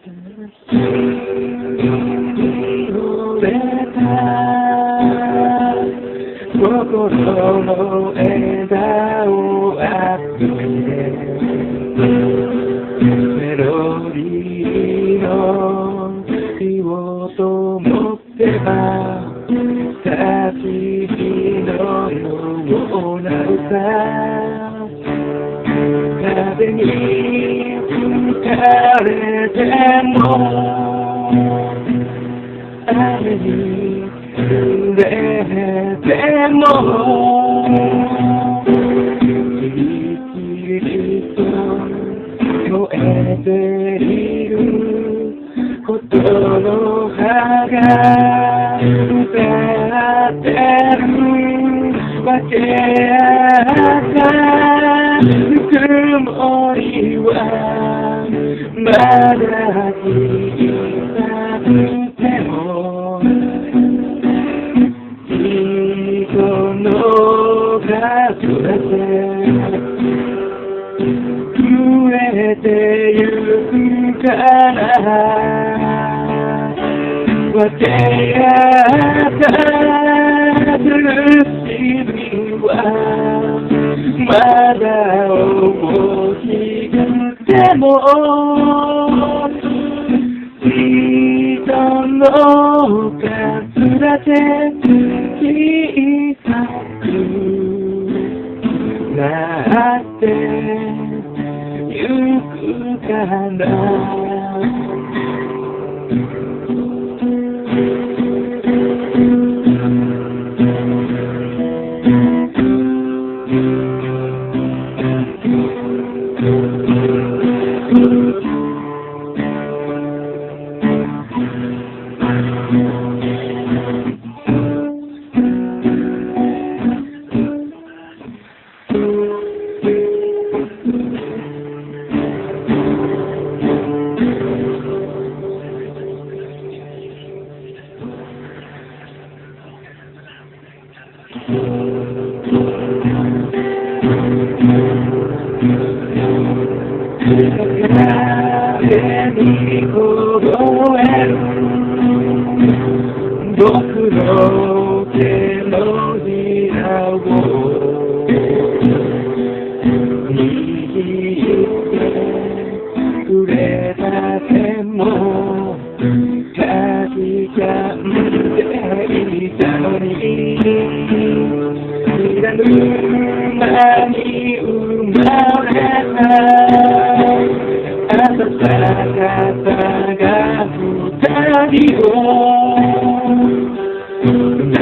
心の枝を集めメロディーの火を灯ってば焚き火のような歌風に吹かれても雨に濡れてもキリキリと燃えていることの葉が歌ってるわけやぬくもりはまだ小さくても人の数だけ増えてゆくからわけやった苦しみはまだ大きくても人の数だけ小さくなってゆくから風に凍える僕の手のひらを握ってくれた手もかじかんでいたのに知らぬ間に生まれた暖かさが二人を泣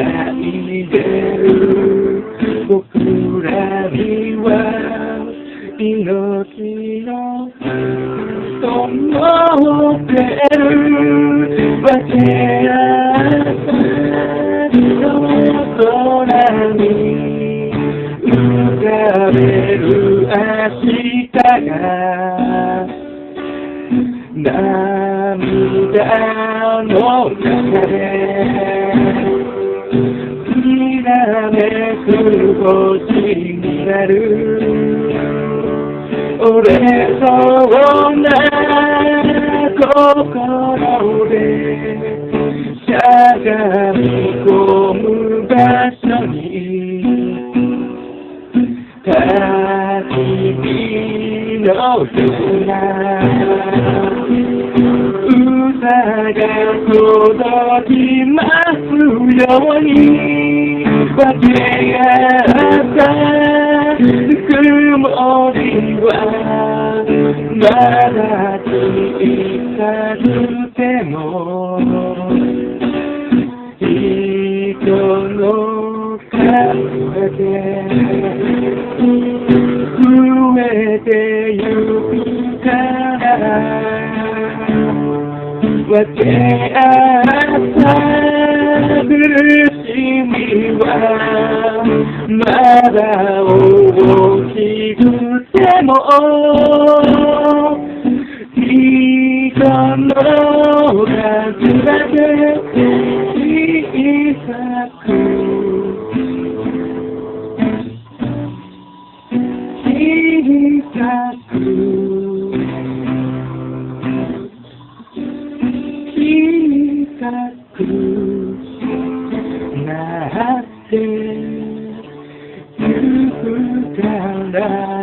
いてる僕らには命の灯ってるわけやの空に浮かべる明日が涙の中できらめく星になる俺そうな心でしゃがみ込む場所に焚き火のような歌が届きますように分け合ったぬくもりはまだ小さくても人の数で増えてゆくから分け合った苦しみはまだ大きくても人の数だけ小さく小さくてゆくから